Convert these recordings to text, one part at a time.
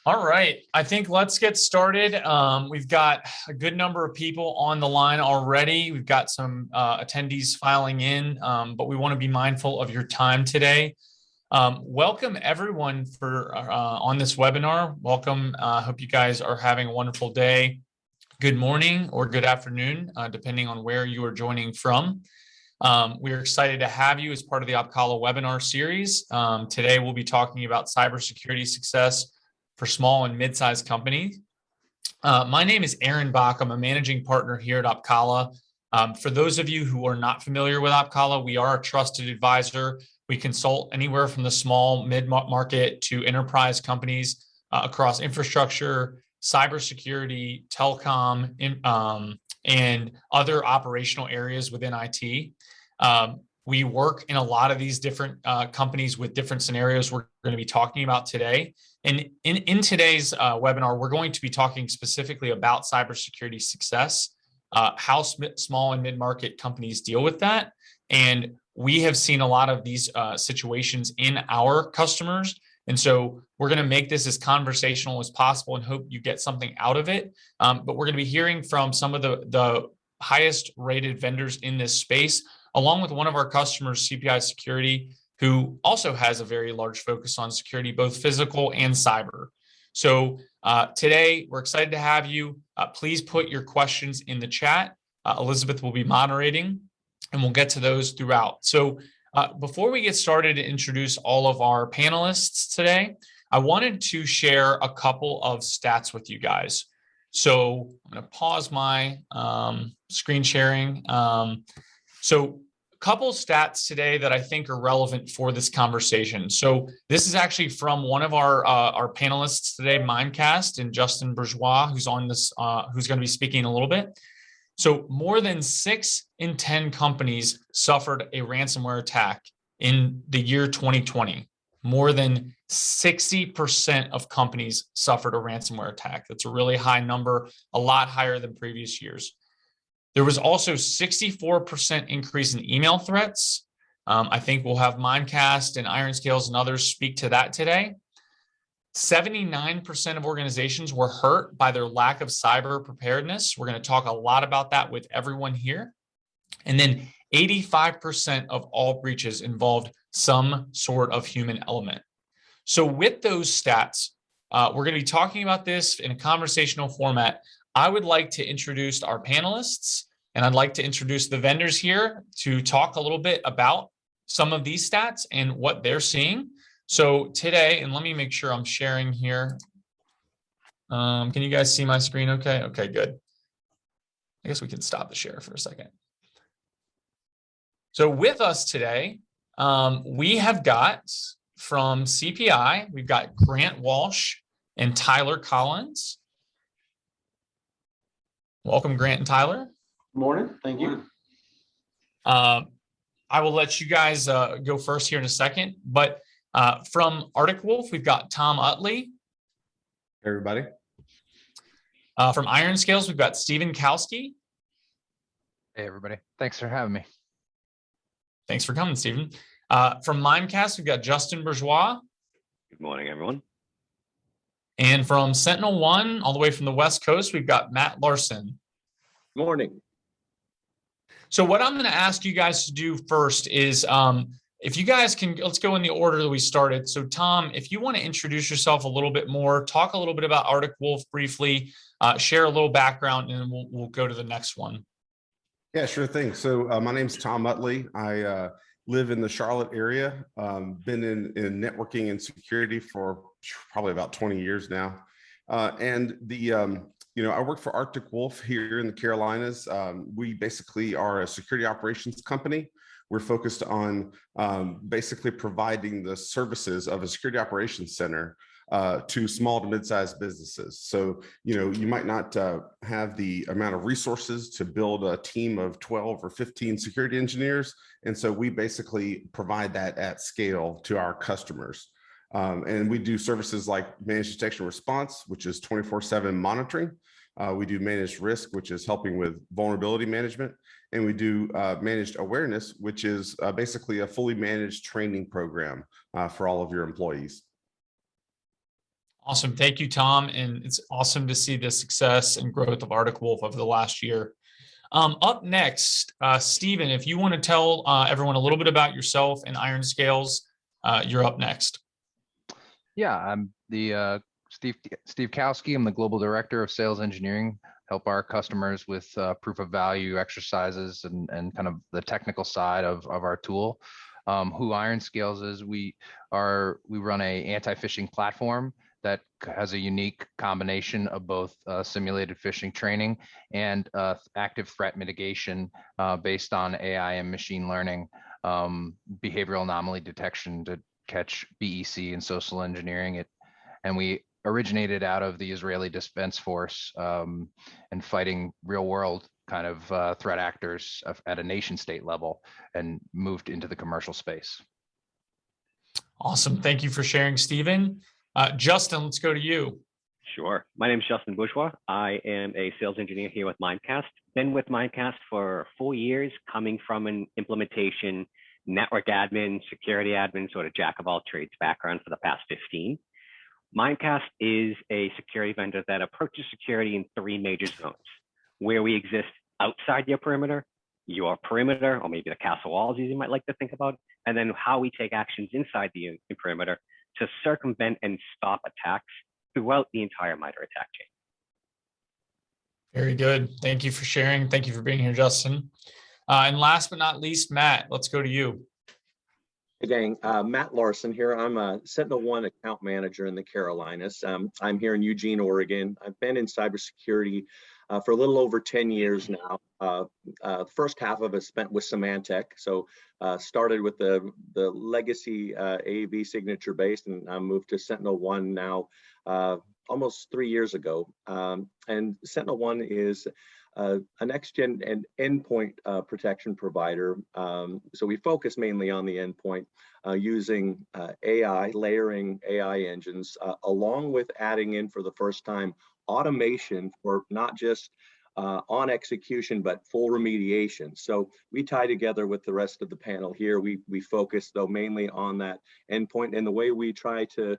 All right, I think let's get started. We've got a good number of people on the line already. We've got some attendees filing in, but we want to be mindful of your time today. Welcome everyone for on this webinar. Welcome. Hope you guys are having a wonderful day. Good morning or good afternoon, depending on where you are joining from. We're excited to have you as part of the OPCALA webinar series. Today we'll be talking about cybersecurity success for small and mid-sized companies. My name is Aaron Bach. I'm a managing partner here at OPCALA. For those of you who are not familiar with OPCALA, we are a trusted advisor. We consult anywhere from the small mid-market to enterprise companies across infrastructure, cybersecurity, telecom, and other operational areas within IT. We work in a lot of these different companies with different scenarios we're going to be talking about today. And in today's webinar, we're going to be talking specifically about cybersecurity success, how small and mid-market companies deal with that. And we have seen a lot of these situations in our customers. And so we're going to make this as conversational as possible and hope you get something out of it. But we're going to be hearing from some of the highest rated vendors in this space, along with one of our customers, CPI Security, who also has a very large focus on security, both physical and cyber. So today, we're excited to have you. Please put your questions in the chat. Elizabeth will be moderating, and we'll get to those throughout. So before we get started to introduce all of our panelists today, I wanted to share a couple of stats with you guys. So I'm going to pause my screen sharing. So a couple stats today that I think are relevant for this conversation. So this is actually from one of our panelists today, Mimecast, and Justin Bourgeois, who's on this, who's going to be speaking a little bit. So more than 6 in 10 companies suffered a ransomware attack in the year 2020. More than 60% of companies suffered a ransomware attack. That's a really high number, a lot higher than previous years. There was also 64% increase in email threats. I think we'll have Mimecast and IRONSCALES and others speak to that today. 79% of organizations were hurt by their lack of cyber preparedness. We're going to talk a lot about that with everyone here. And then 85% of all breaches involved some sort of human element. So with those stats, we're going to be talking about this in a conversational format. I would like to introduce our panelists, and I'd like to introduce the vendors here to talk a little bit about some of these stats and what they're seeing. So today, and let me make sure I'm sharing here. Can you guys see my screen okay? Okay, good. I guess we can stop the share for a second. So with us today, we have got from CPI, we've got Grant Walsh and Tyler Collins. Welcome, Grant and Tyler. Good morning. Thank you. I will let you guys go first here in a second, but from Arctic Wolf, we've got Tom Utley. Hey, everybody. From IRONSCALES, we've got Stephen Kowski. Hey, everybody. Thanks for having me. Thanks for coming, Stephen. From Mimecast, we've got Justin Bourgeois. Good morning, everyone. And from SentinelOne, all the way from the West Coast, we've got Matt Larson. Good morning. So what I'm going to ask you guys to do first is, if you guys can, let's go in the order that we started. So Tom, if you want to introduce yourself a little bit more, talk a little bit about Arctic Wolf briefly, share a little background, and then we'll go to the next one. Yeah, sure thing. So my name's Tom Utley. I live in the Charlotte area. Been in networking and security for probably about 20 years now. I work for Arctic Wolf here in the Carolinas. We basically are a security operations company. We're focused on basically providing the services of a security operations center to small to mid-sized businesses. So, you might not have the amount of resources to build a team of 12 or 15 security engineers. And so we basically provide that at scale to our customers. And we do services like managed detection response, which is 24/7 monitoring. We do managed risk, which is helping with vulnerability management. And we do managed awareness, which is basically a fully managed training program for all of your employees. Awesome. Thank you, Tom. And it's awesome to see the success and growth of Arctic Wolf over the last year. Up next, Stephen, if you want to tell everyone a little bit about yourself and IRONSCALES, you're up next. Yeah, I'm the Steve Kowski. I'm the Global Director of Sales Engineering, help our customers with proof of value exercises and kind of the technical side of our tool. Who IRONSCALES is, we run a anti-phishing platform that has a unique combination of both simulated phishing training and active threat mitigation based on AI and machine learning, behavioral anomaly detection to catch BEC and social engineering. And we originated out of the Israeli Defense Force and fighting real world kind of threat actors at a nation state level and moved into the commercial space. Awesome. Thank you for sharing, Stephen. Justin, let's go to you. Sure. My name is Justin Bourgeois. I am a sales engineer here with Mimecast. Been with Mimecast for 4 years, coming from an implementation, network admin, security admin, sort of jack of all trades background for the past 15. Mimecast is a security vendor that approaches security in 3 major zones, where we exist outside your perimeter, or maybe the castle walls, as you might like to think about, and then how we take actions inside the perimeter to circumvent and stop attacks throughout the entire MITRE attack chain. Very good. Thank you for sharing. Thank you for being here, Justin. And last but not least, Matt, let's go to you. Hey gang, Matt Larson here. I'm a SentinelOne account manager in the Carolinas. I'm here in Eugene, Oregon. I've been in cybersecurity for a little over 10 years now. The first half of it spent with Symantec. So started with the legacy AV signature based, and I moved to SentinelOne now almost 3 years ago. And SentinelOne is a next-gen and endpoint protection provider. So we focus mainly on the endpoint using AI, layering AI engines, along with adding in for the first time automation for not just on execution, but full remediation. So we tie together with the rest of the panel here. We focus though mainly on that endpoint, and the way we try to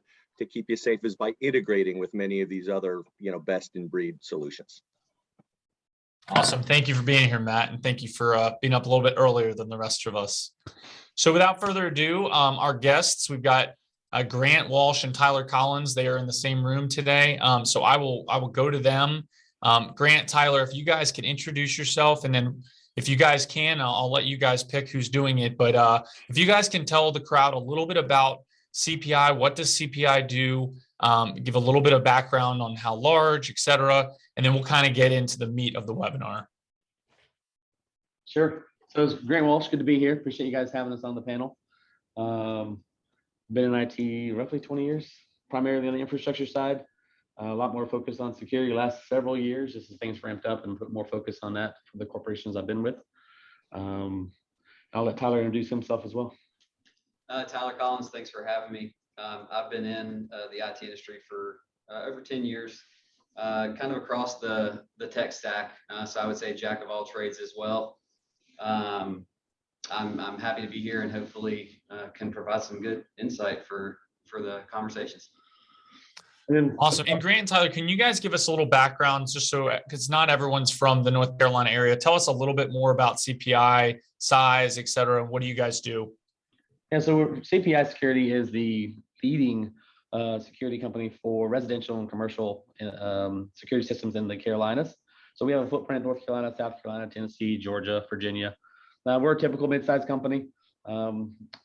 keep you safe is by integrating with many of these other, best in breed solutions. Awesome. Thank you for being here, Matt. And thank you for being up a little bit earlier than the rest of us. So without further ado, our guests, we've got Grant Walsh and Tyler Collins. They are in the same room today. So I will go to them. Grant, Tyler, if you guys can introduce yourself, and then if you guys can, I'll let you guys pick who's doing it. But if you guys can tell the crowd a little bit about CPI, what does CPI do? Give a little bit of background on how large, et cetera, and then we'll kind of get into the meat of the webinar. Sure. So it's Grant Walsh. Good to be here. Appreciate you guys having us on the panel. Been in IT roughly 20 years, primarily on the infrastructure side. A lot more focused on security the last several years, just as things ramped up and put more focus on that for the corporations I've been with. I'll let Tyler introduce himself as well. Tyler Collins, thanks for having me. I've been in the IT industry for over 10 years, kind of across the tech stack. So I would say jack of all trades as well. I'm happy to be here and hopefully can provide some good insight for the conversations. Awesome. And Grant and Tyler, can you guys give us a little background, just so, because not everyone's from the North Carolina area. Tell us a little bit more about CPI, size, et cetera, and what do you guys do? Yeah, so CPI Security is the leading security company for residential and commercial security systems in the Carolinas. So we have a footprint in North Carolina, South Carolina, Tennessee, Georgia, Virginia. We're a typical mid-sized company,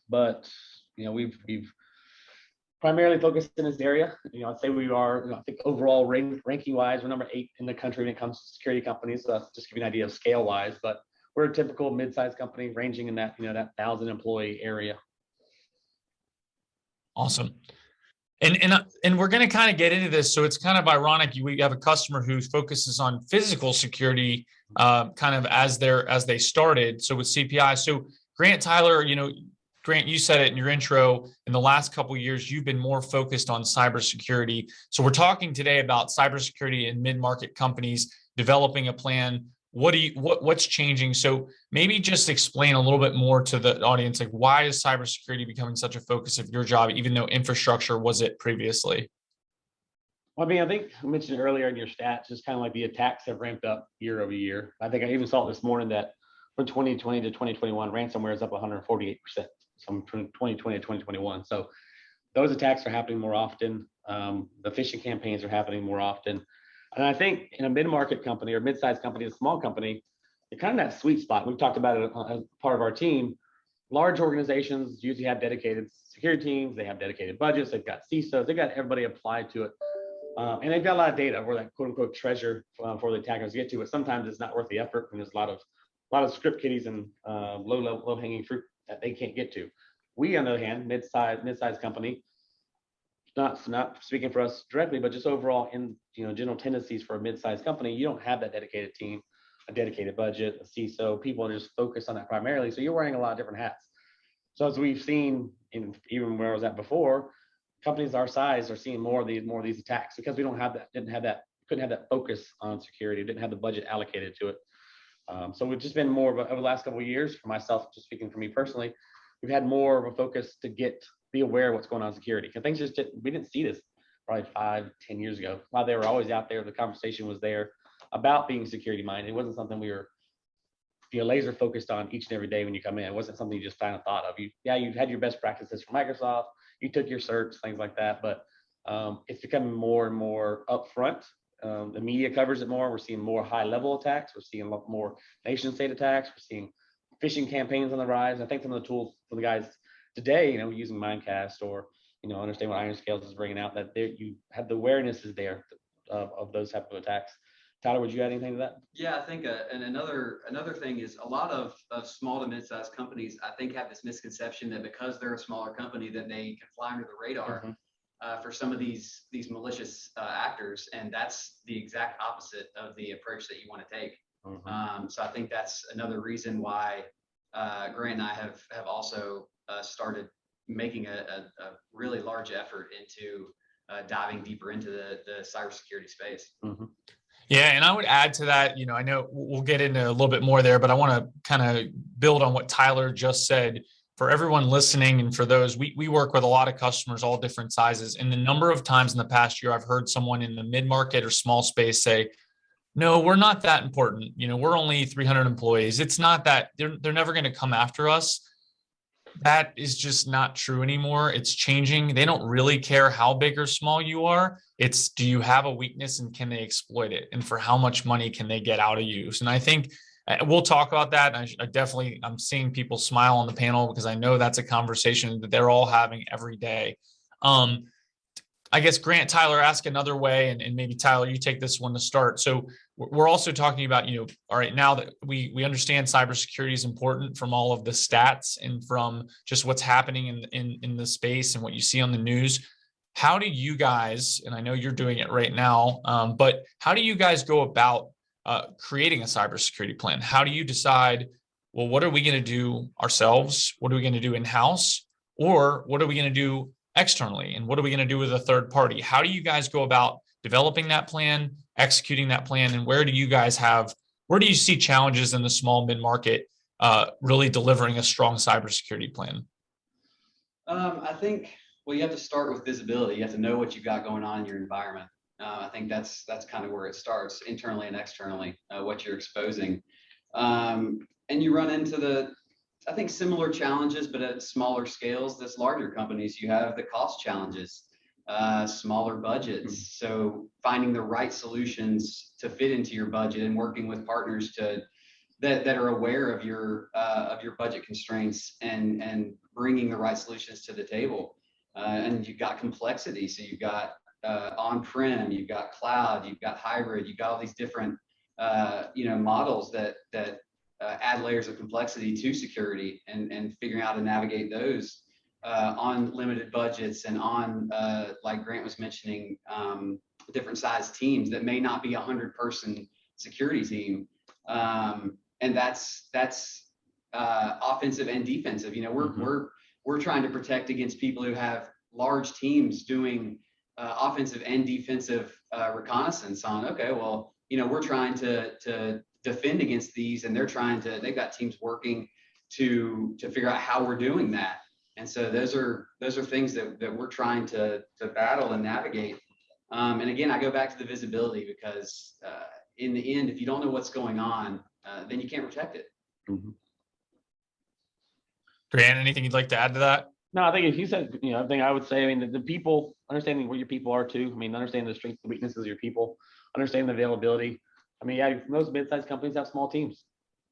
but we've primarily focused in this area. I'd say we are, I think overall ranking wise, we're number 8 in the country when it comes to security companies. So that's just to give you an idea of scale wise, but we're a typical mid-sized company ranging in that, that 1,000 employee area. Awesome. And we're going to kind of get into this. So it's kind of ironic. We have a customer who focuses on physical security kind of as they started. So with CPI, so Grant, Tyler, Grant, you said it in your intro, in the last couple of years, you've been more focused on cybersecurity. So we're talking today about cybersecurity in mid-market companies developing a plan. What's changing? So maybe just explain a little bit more to the audience, like why is cybersecurity becoming such a focus of your job, even though infrastructure was it previously? Well, I mean, I think I mentioned earlier in your stats, just kind of like the attacks have ramped up year over year. I think I even saw it this morning that from 2020 to 2021, ransomware is up 148%. So from 2020 to 2021. So those attacks are happening more often. The phishing campaigns are happening more often. And I think in a mid-market company or mid-sized company, a small company, you're kind of that sweet spot. We've talked about it as part of our team. Large organizations usually have dedicated security teams. They have dedicated budgets. They've got CISOs. They've got everybody applied to it. And they've got a lot of data where that quote unquote treasure for the attackers get to, but sometimes it's not worth the effort. And there's a lot of script kiddies and low hanging fruit that they can't get to. We, on the other hand, mid-sized company, not speaking for us directly, but just overall in general tendencies for a mid-sized company, you don't have that dedicated team, a dedicated budget, a CISO. People are just focused on that primarily. So you're wearing a lot of different hats. So as we've seen even where I was at before, companies our size are seeing more of these attacks because we couldn't have that focus on security, didn't have the budget allocated to it. So we've just been more of over the last couple of years, for myself, just speaking for me personally, we've had more of a focus to be aware of what's going on in security. Because things we didn't see this probably 5-10 years ago. While they were always out there, the conversation was there about being security minded. It wasn't something we were laser focused on each and every day when you come in. It wasn't something you just kind of thought of. You've had your best practices from Microsoft, you took your certs, things like that, but it's becoming more and more upfront. The media covers it more. We're seeing more high level attacks. We're seeing a lot more nation state attacks. We're seeing phishing campaigns on the rise. I think some of the tools for the guys today, using Mimecast or, understand what IRONSCALES is bringing out, that you have the awareness is there of those type of attacks. Tyler, would you add anything to that? Yeah, I think and another thing is a lot of small to mid-sized companies, I think, have this misconception that because they're a smaller company that they can fly under the radar for some of these malicious actors, and that's the exact opposite of the approach that you want to take. So I think that's another reason why Grant and I have also started making a really large effort into diving deeper into the cybersecurity space. Yeah, and I would add to that, I know we'll get into a little bit more there, but I want to kind of build on what Tyler just said. For everyone listening and for those, we work with a lot of customers, all different sizes. And the number of times in the past year, I've heard someone in the mid-market or small space say, no, we're not that important. We're only 300 employees. It's not that they're never going to come after us. That is just not true anymore. It's changing. They don't really care how big or small you are. It's, do you have a weakness and can they exploit it? And for how much money can they get out of you? And I think we'll talk about that. And I'm seeing people smile on the panel because I know that's a conversation that they're all having every day. I guess, Grant, Tyler, ask another way, and maybe Tyler, you take this one to start. So we're also talking about, all right, now that we understand cybersecurity is important from all of the stats and from just what's happening in the space and what you see on the news. How do you guys, and I know you're doing it right now, but how do you guys go about creating a cybersecurity plan? How do you decide, well, what are we going to do ourselves? What are we going to do in-house? Or what are we going to do externally? And what are we going to do with a third party? How do you guys go about developing that plan, executing that plan? And where do you see challenges in the small mid-market really delivering a strong cybersecurity plan? I think, well, you have to start with visibility. You have to know what you've got going on in your environment. I think that's kind of where it starts, internally and externally, what you're exposing. And you run into I think similar challenges, but at smaller scales. This larger companies, you have the cost challenges, smaller budgets. So finding the right solutions to fit into your budget and working with partners that are aware of your budget constraints and bringing the right solutions to the table. And you've got complexity. So you've got on-prem, you've got cloud, you've got hybrid, you've got all these different models that add layers of complexity to security, and figuring out how to navigate those on limited budgets and on, like Grant was mentioning, different size teams that may not be a 100-person security team. And that's offensive and defensive. We're trying to protect against people who have large teams doing offensive and defensive reconnaissance on, okay, well, we're trying to defend against these, and they've got teams working to figure out how we're doing that. And so those are things that we're trying to battle and navigate. And again, I go back to the visibility because in the end, if you don't know what's going on, then you can't protect it. Grant, anything you'd like to add to that? No, I think if you said, everything I would say, I mean, the people, understanding where your people are too. I mean, understanding the strengths and weaknesses of your people, understanding the availability. I mean, yeah, most mid-sized companies have small teams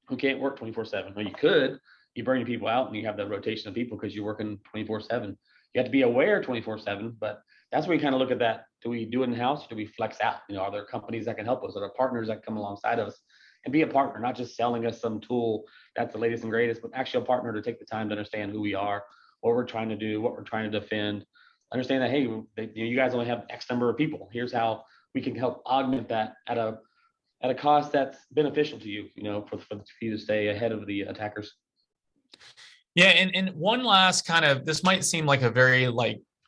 who can't work 24/7. Well, you could, you burn your people out and you have that rotation of people because you're working 24/7. You have to be aware 24/7, but that's where you kind of look at that. Do we do it in-house? Or do we flex out? Are there companies that can help us? Are there partners that come alongside us and be a partner, not just selling us some tool that's the latest and greatest, but actually a partner to take the time to understand who we are, what we're trying to do, what we're trying to defend. Understand that, hey, you guys only have X number of people. Here's how we can help augment that at a cost that's beneficial to you, for you to stay ahead of the attackers. Yeah, and one last kind of, this might seem like a very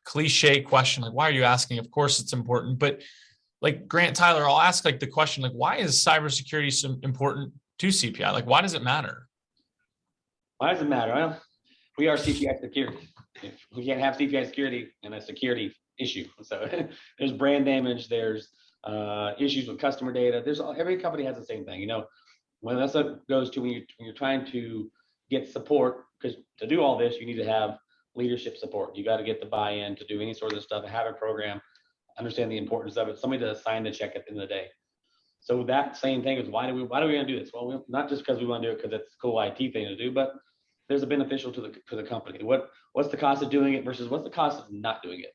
cliche question, like, why are you asking? Of course it's important, but like Grant, Tyler, I'll ask the question, why is cybersecurity so important to CPI? Why does it matter? Why does it matter? Well, we are CPI Security. We can't have CPI Security and a security issue. So there's brand damage, there's issues with customer data. Every company has the same thing. When that's what goes to when you're trying to get support, because to do all this, you need to have leadership support. You got to get the buy-in to do any sort of stuff, have a program, understand the importance of it, somebody to sign the check at the end of the day. So that same thing is why do we want to do this? Well, not just because we want to do it because it's a cool IT thing to do, but there's a beneficial to the company. What's the cost of doing it versus what's the cost of not doing it?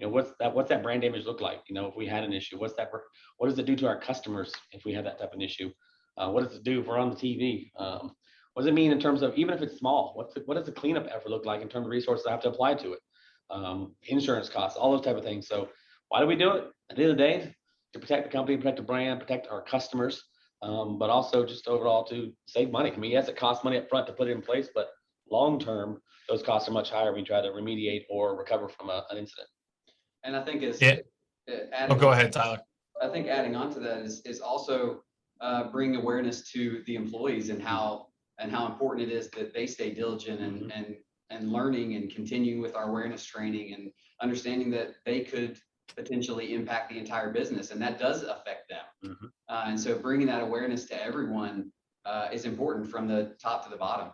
What's that brand damage look like? If we had an issue, what does it do to our customers if we had that type of issue? What does it do if we're on the TV? What does it mean in terms of, even if it's small, what does the cleanup effort look like in terms of resources I have to apply to it? Insurance costs, all those type of things. So why do we do it? At the end of the day, to protect the company, protect the brand, protect our customers, but also just overall to save money. I mean, yes, it costs money up front to put it in place, but long-term, those costs are much higher when you try to remediate or recover from an incident. And I think go ahead, Tyler. I think adding on to that is also bring awareness to the employees and how important it is that they stay diligent and learning and continuing with our awareness training and understanding that they could potentially impact the entire business, and that does affect them. And so bringing that awareness to everyone is important from the top to the bottom.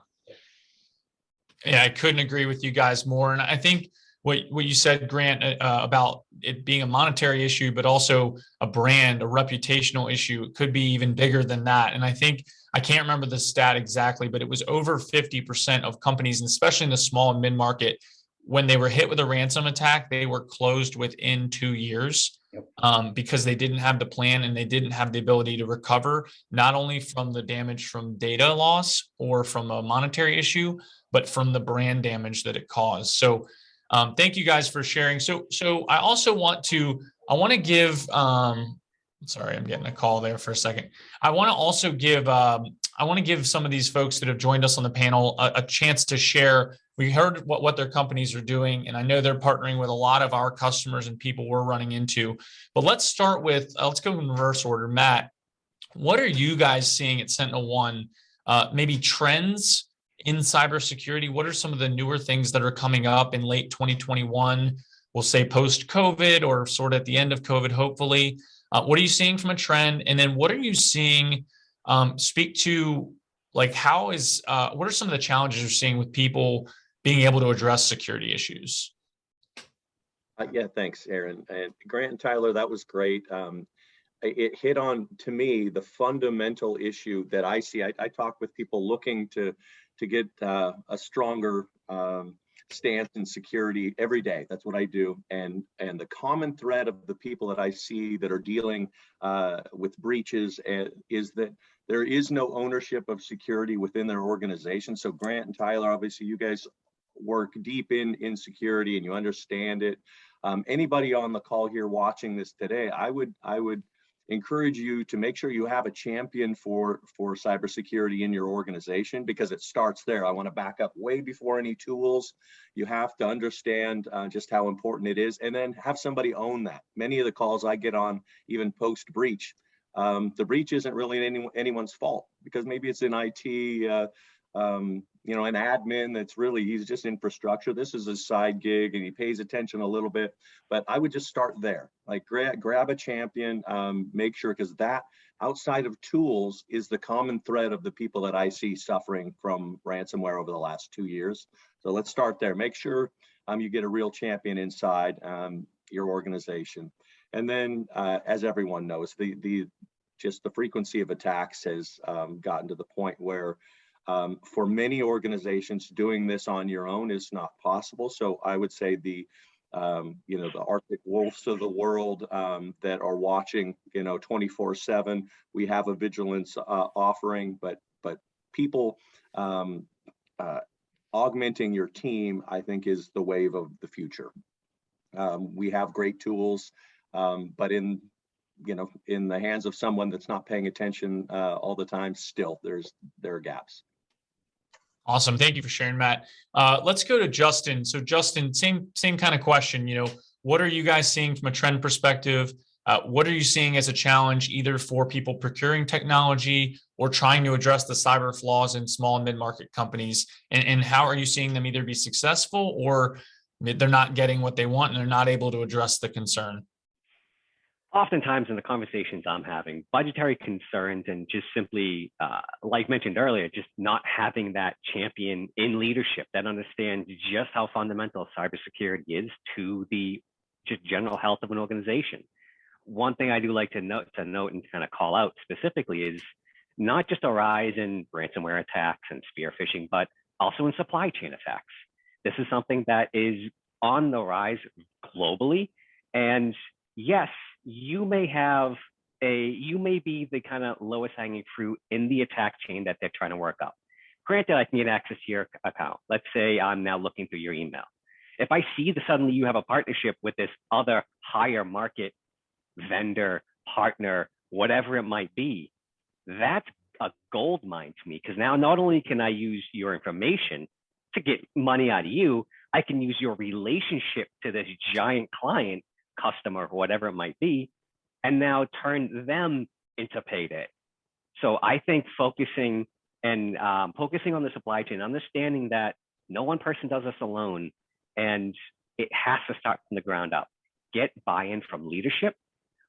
Yeah, I couldn't agree with you guys more. And I think what you said, Grant, about it being a monetary issue, but also a brand, a reputational issue, it could be even bigger than that. And I think, I can't remember the stat exactly, but it was over 50% of companies, and especially in the small and mid-market, when they were hit with a ransom attack, they were closed within 2 years. Because they didn't have the plan and they didn't have the ability to recover, not only from the damage from data loss or from a monetary issue, but from the brand damage that it caused. So thank you guys for sharing. So I also want to give, sorry, I'm getting a call there for a second. I want to also give, some of these folks that have joined us on the panel a chance to share. We heard what their companies are doing, and I know they're partnering with a lot of our customers and people we're running into. But let's start with, let's go in reverse order. Matt, what are you guys seeing at SentinelOne? Maybe trends in cybersecurity? What are some of the newer things that are coming up in late 2021? We'll say post-COVID or sort of at the end of COVID, hopefully. What are you seeing from a trend? And then what are you seeing? Speak to what are some of the challenges you're seeing with people being able to address security issues? Yeah, thanks, Aaron. And Grant and Tyler, that was great. It hit on, to me, the fundamental issue that I see. I talk with people looking to get a stronger stance in security every day. That's what I do. And the common thread of the people that I see that are dealing with breaches is that there is no ownership of security within their organization. So Grant and Tyler, obviously you guys work deep in security and you understand it. Anybody on the call here watching this today, I would encourage you to make sure you have a champion for cybersecurity in your organization, because it starts there. I want to back up way before any tools. You have to understand just how important it is, and then have somebody own that. Many of the calls I get on, even post-breach, the breach isn't really anyone's fault, because maybe it's an IT an admin he's just infrastructure. This is a side gig and he pays attention a little bit, but I would just start there. Like grab a champion, make sure, because that outside of tools is the common thread of the people that I see suffering from ransomware over the last 2 years. So let's start there. Make sure you get a real champion inside your organization. And then as everyone knows, the frequency of attacks has gotten to the point where for many organizations, doing this on your own is not possible. So I would say the Arctic wolves of the world that are watching, 24/7. We have a vigilance offering, but people augmenting your team, I think, is the wave of the future. We have great tools, but in the hands of someone that's not paying attention all the time, still there are gaps. Awesome. Thank you for sharing, Matt. Let's go to Justin. So Justin, same kind of question. What are you guys seeing from a trend perspective? What are you seeing as a challenge, either for people procuring technology or trying to address the cyber flaws in small and mid-market companies? And how are you seeing them either be successful or they're not getting what they want and they're not able to address the concern? Oftentimes in the conversations I'm having, budgetary concerns and just simply, like mentioned earlier, just not having that champion in leadership that understands just how fundamental cybersecurity is to the just general health of an organization. One thing I do like to note and kind of call out specifically is not just a rise in ransomware attacks and spear phishing, but also in supply chain attacks. This is something that is on the rise globally. And yes, you may be the kind of lowest hanging fruit in the attack chain that they're trying to work up. Granted, I can get access to your account. Let's say I'm now looking through your email. If I see that suddenly you have a partnership with this other higher market vendor, partner, whatever it might be, that's a gold mine to me, because now not only can I use your information to get money out of you, I can use your relationship to this giant client, customer, whatever it might be, and now turn them into payday. So I think focusing on the supply chain, understanding that no one person does this alone, and it has to start from the ground up. Get buy-in from leadership.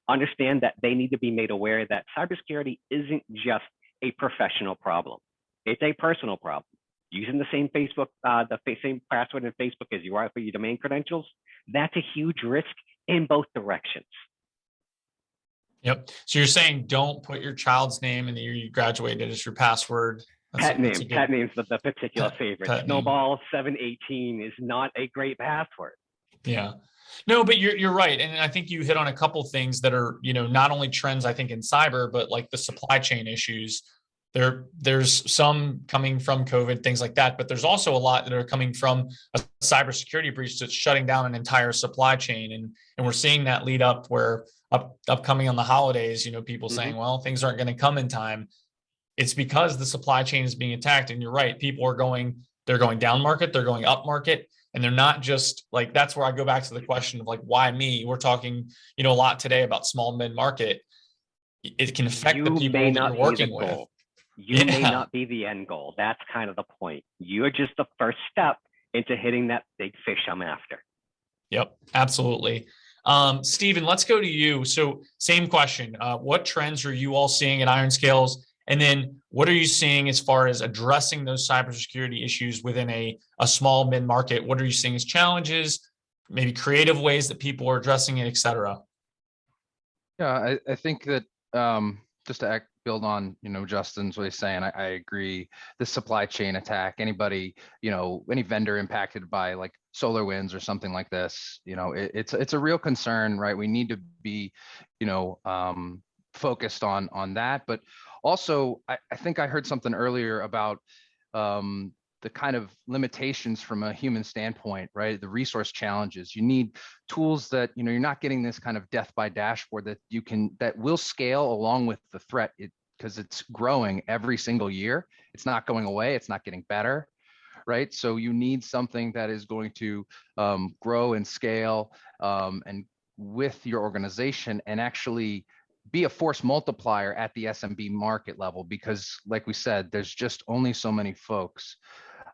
Understand that they need to be made aware that cybersecurity isn't just a professional problem. It's a personal problem. Using the same same password in Facebook as you are for your domain credentials, that's a huge risk in both directions. Yep. So you're saying don't put your child's name and the year you graduated as your password. Pet name's the particular favorite. Snowball 718 is not a great password. Yeah. No, but you're right. And I think you hit on a couple things that are, not only trends, I think, in cyber, but like the supply chain issues. There's some coming from COVID, things like that, but there's also a lot that are coming from a cybersecurity breach that's shutting down an entire supply chain. And we're seeing that lead up where upcoming on the holidays, people saying, well, things aren't going to come in time. It's because the supply chain is being attacked. And you're right. People they're going down market, they're going up market. And they're not just like, that's where I go back to the question of like, why me? We're talking, a lot today about small mid-market. It can affect the people that you're working with. You may not be the end goal. That's kind of the point. You're just the first step into hitting that big fish I'm after. Yep, absolutely. Stephen, let's go to you. So same question. What trends are you all seeing at IRONSCALES? And then what are you seeing as far as addressing those cybersecurity issues within a small mid-market? What are you seeing as challenges, maybe creative ways that people are addressing it, et cetera? Yeah, I think that just to build on, Justin's what he's saying, I agree. The supply chain attack, anybody, any vendor impacted by like SolarWinds or something like this, it's a real concern, right? We need to be, focused on that. But also, I think I heard something earlier about the kind of limitations from a human standpoint, right? The resource challenges. You need tools that, you're not getting this kind of death by dashboard that will scale along with the threat because it's growing every single year. It's not going away. It's not getting better, right? So you need something that is going to grow and scale and with your organization and actually be a force multiplier at the SMB market level, because like we said, there's just only so many folks.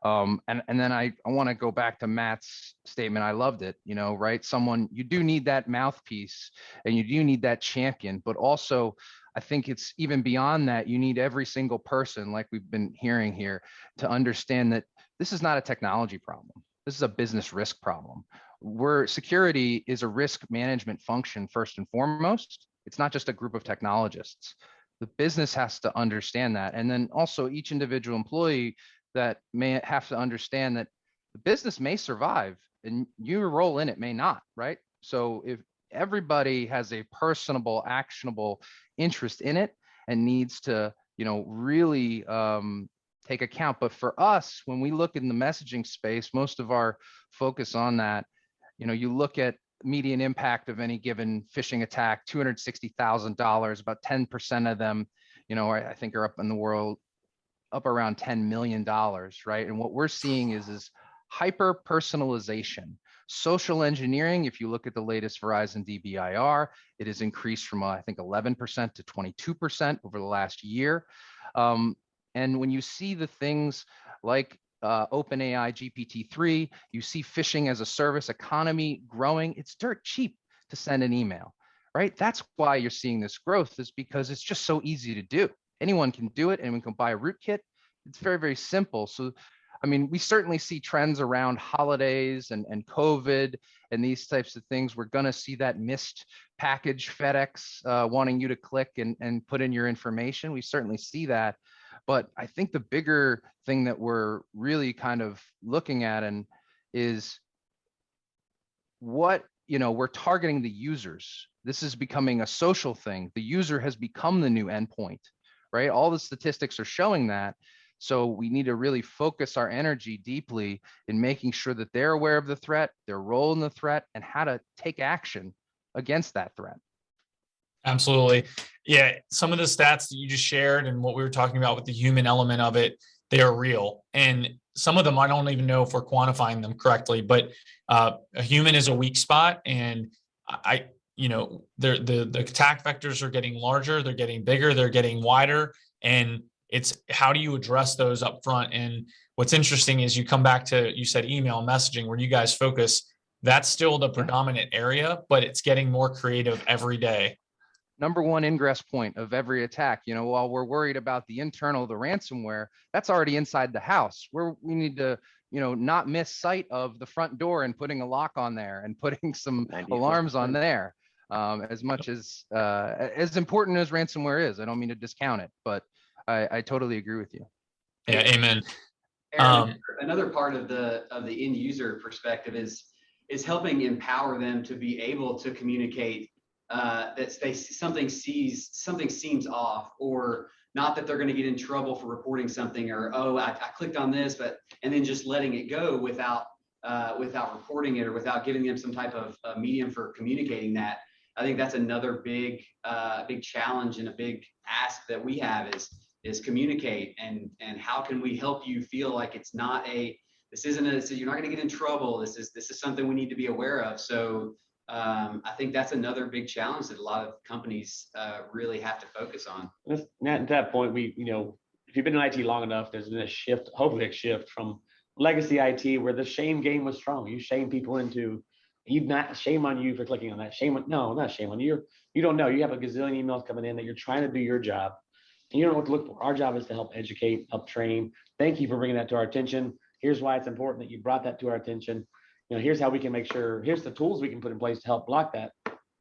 And then I want to go back to Matt's statement. I loved it, right? You do need that mouthpiece and you do need that champion, but also I think it's even beyond that. You need every single person, like we've been hearing here, to understand that this is not a technology problem. This is a business risk problem. Where security is a risk management function first and foremost. It's not just a group of technologists. The business has to understand that. And then also each individual employee that may have to understand that the business may survive and your role in it may not, right? So if everybody has a personable, actionable interest in it and needs to, really take account. But for us, when we look in the messaging space, most of our focus on that, you look at median impact of any given phishing attack, $260,000, about 10% of them, I think are up in the world, up around $10 million, right? And what we're seeing is hyper personalization. Social engineering, if you look at the latest Verizon DBIR, it has increased from, I think, 11% to 22% over the last year. And when you see the things like OpenAI GPT-3, you see phishing as a service economy growing. It's dirt cheap to send an email, right? That's why you're seeing this growth, is because it's just so easy to do. Anyone can do it, and we can buy a rootkit. It's very, very simple. So, I mean, we certainly see trends around holidays and COVID and these types of things. We're going to see that missed package FedEx wanting you to click and put in your information. We certainly see that. But I think the bigger thing that we're really kind of looking at is what, we're targeting the users. This is becoming a social thing. The user has become the new endpoint, right? All the statistics are showing that. So we need to really focus our energy deeply in making sure that they're aware of the threat, their role in the threat, and how to take action against that threat. Absolutely. Yeah. Some of the stats that you just shared and what we were talking about with the human element of it, they are real. And some of them, I don't even know if we're quantifying them correctly, but a human is a weak spot. And the attack vectors are getting larger, they're getting bigger, they're getting wider. And it's how do you address those up front? And what's interesting is you come back to, you said email messaging, where you guys focus. That's still the predominant area, but it's getting more creative every day. Number one ingress point of every attack. While we're worried about the internal, the ransomware, that's already inside the house. We need to, not miss sight of the front door and putting a lock on there and putting some alarms on there. As much as important as ransomware is, I don't mean to discount it, but I totally agree with you. Yeah, amen. Aaron, another part of the end user perspective is helping empower them to be able to communicate that something seems off, or not that they're going to get in trouble for reporting something, or I clicked on this, and then just letting it go without reporting it, or without giving them some type of medium for communicating that. I think that's another big challenge and a big ask that we have is communicate, and how can we help you feel like it's not you're not going to get in trouble. This is something we need to be aware of. So I think that's another big challenge that a lot of companies really have to focus on. At that point, if you've been in IT long enough, there's been hopefully a shift from legacy IT where the shame game was strong. You shame people into, shame on you for clicking on that. No, not shame on you. You don't know. You have a gazillion emails coming in that you're trying to do your job, and you don't know what to look for. Our job is to help educate, help train. Thank you for bringing that to our attention. Here's why it's important that you brought that to our attention. Here's how we can make sure, here's the tools we can put in place to help block that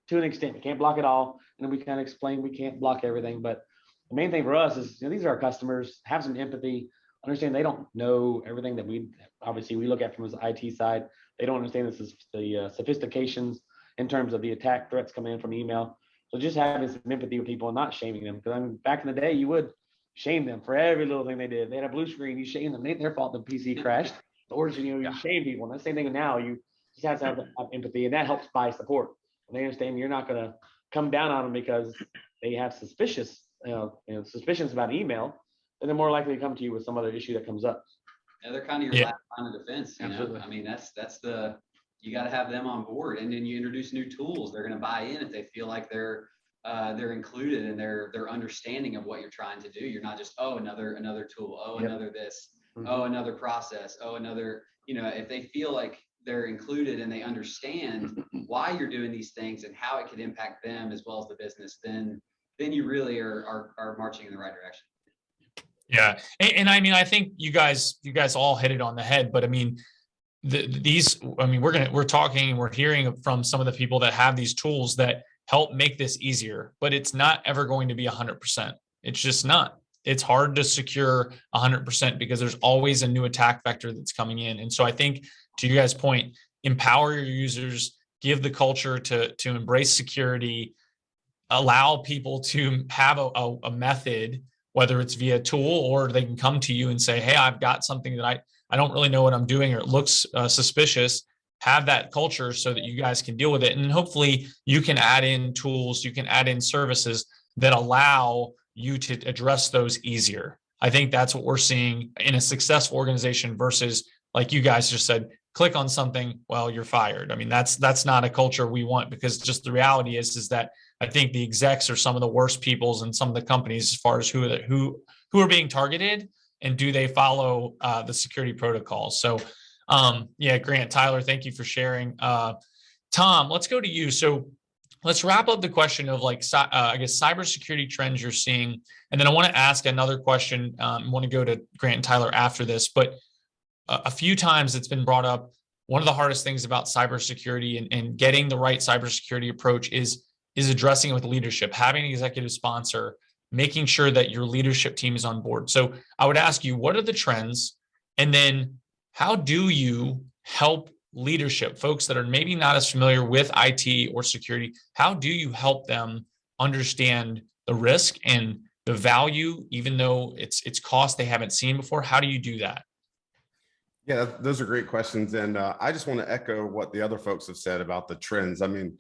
to an extent. You can't block it all. And then we kind of explain we can't block everything. But the main thing for us is, these are our customers, have some empathy, understand they don't know everything that we look at from the IT side. They don't understand the sophistications in terms of the attack threats coming in from email. So just having some empathy with people and not shaming them. Because back in the day, you would shame them for every little thing they did. They had a blue screen, you shame them. It ain't their fault the PC crashed. Or you shame people. And the same thing now, you just have to have empathy, and that helps buy support. And they understand you're not going to come down on them because they have suspicions about email, and they're more likely to come to you with some other issue that comes up. Yeah, they're kind of your last line of defense. I mean, you got to have them on board, and then you introduce new tools. They're going to buy in if they feel like they're included, and they're understanding of what you're trying to do. You're not just another tool, another this. oh, another process, oh, another, if they feel like they're included and they understand why you're doing these things and how it could impact them as well as the business, then you really are marching in the right direction. Yeah. And I mean, I think you guys all hit it on the head, but I mean, we're hearing from some of the people that have these tools that help make this easier, but it's not ever going to be 100%. It's just not. It's hard to secure 100% because there's always a new attack vector that's coming in. And so I think, to you guys' point, empower your users, give the culture to embrace security, allow people to have a method, whether it's via tool or they can come to you and say, hey, I've got something that I don't really know what I'm doing, or it looks suspicious. Have that culture so that you guys can deal with it. And hopefully you can add in tools, you can add in services that allow you to address those easier. I think that's what we're seeing in a successful organization versus, like you guys just said, click on something, well, you're fired. I mean, that's not a culture we want, because just the reality is that I think the execs are some of the worst peoples in some of the companies as far as who are being targeted and do they follow the security protocols. So yeah, Grant, Tyler, thank you for sharing. Tom, let's go to you. So let's wrap up the question of I guess cybersecurity trends you're seeing. And then I want to ask another question. I want to go to Grant and Tyler after this, but a few times it's been brought up. One of the hardest things about cybersecurity and getting the right cybersecurity approach is addressing it with leadership, having an executive sponsor, making sure that your leadership team is on board. So I would ask you, what are the trends? And then how do you help leadership, folks that are maybe not as familiar with IT or security, how do you help them understand the risk and the value, even though it's cost they haven't seen before? How do you do that? Yeah, those are great questions. And I just want to echo what the other folks have said about the trends. I mean,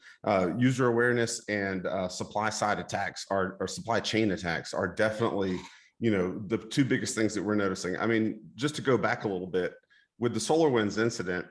user awareness and supply side attacks or supply chain attacks are definitely, the two biggest things that we're noticing. I mean, just to go back a little bit, with the SolarWinds incident,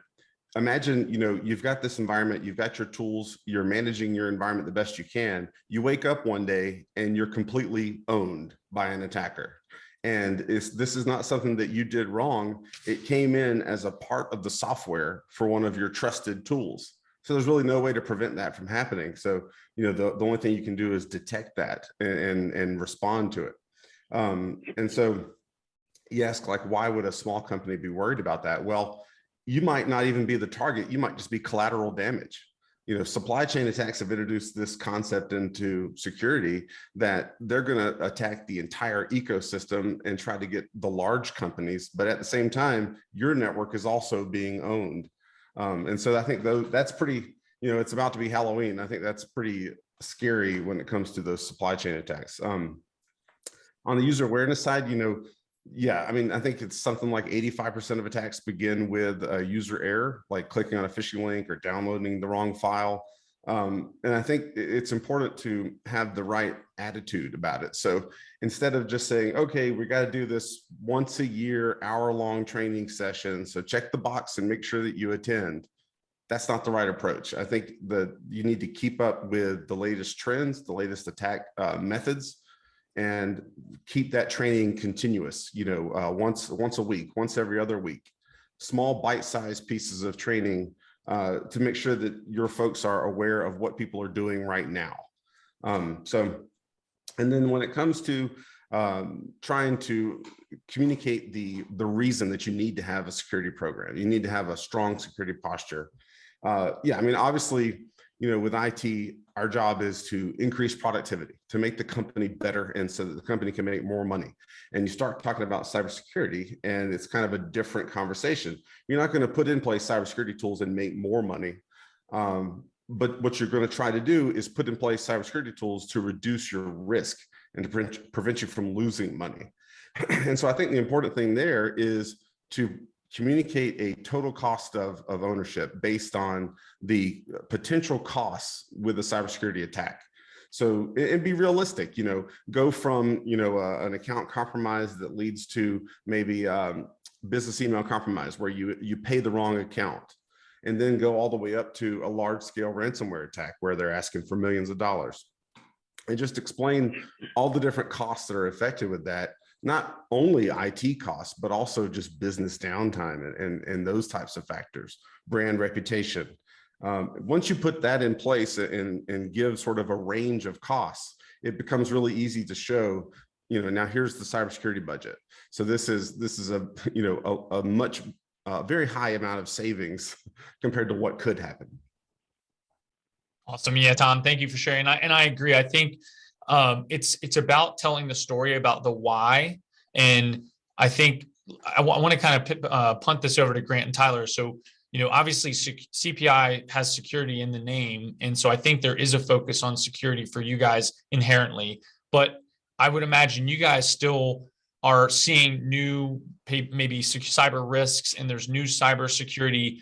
imagine, you've got this environment, you've got your tools, you're managing your environment the best you can. You wake up one day and you're completely owned by an attacker. And this is not something that you did wrong. It came in as a part of the software for one of your trusted tools. So there's really no way to prevent that from happening. So, the only thing you can do is detect that and respond to it. And so you ask, why would a small company be worried about that? Well, you might not even be the target. You might just be collateral damage. Supply chain attacks have introduced this concept into security that they're going to attack the entire ecosystem and try to get the large companies. But at the same time, your network is also being owned. And so I think that's pretty, it's about to be Halloween. I think that's pretty scary when it comes to those supply chain attacks. On the user awareness side, yeah, I mean, I think it's something like 85% of attacks begin with a user error, like clicking on a phishing link or downloading the wrong file. And I think it's important to have the right attitude about it. So instead of just saying, okay, we got to do this once a year, hour-long training session, so check the box and make sure that you attend, that's not the right approach. I think that you need to keep up with the latest trends, the latest attack methods, and keep that training continuous, once a week, once every other week, small bite-sized pieces of training to make sure that your folks are aware of what people are doing right now. And then when it comes to trying to communicate the reason that you need to have a security program, you need to have a strong security posture. Yeah, I mean, obviously, with IT, our job is to increase productivity, to make the company better, and so that the company can make more money. And you start talking about cybersecurity, and it's kind of a different conversation. You're not going to put in place cybersecurity tools and make more money. But what you're going to try to do is put in place cybersecurity tools to reduce your risk and to prevent you from losing money. And so I think the important thing there is to communicate a total cost of ownership based on the potential costs with a cybersecurity attack. So, and be realistic, go from, an account compromise that leads to maybe business email compromise where you pay the wrong account, and then go all the way up to a large scale ransomware attack where they're asking for millions of dollars. And just explain all the different costs that are affected with that, not only IT costs, but also just business downtime and those types of factors, brand reputation. Once you put that in place and give sort of a range of costs, it becomes really easy to show, now here's the cybersecurity budget. So this is a, a much, very high amount of savings compared to what could happen. Awesome. Yeah, Tom, thank you for sharing. And I agree. I think it's about telling the story about the why. And I think I want to kind of punt this over to Grant and Tyler. So, obviously CPI has security in the name. And so I think there is a focus on security for you guys inherently, but I would imagine you guys still are seeing new maybe cyber risks, and there's new cybersecurity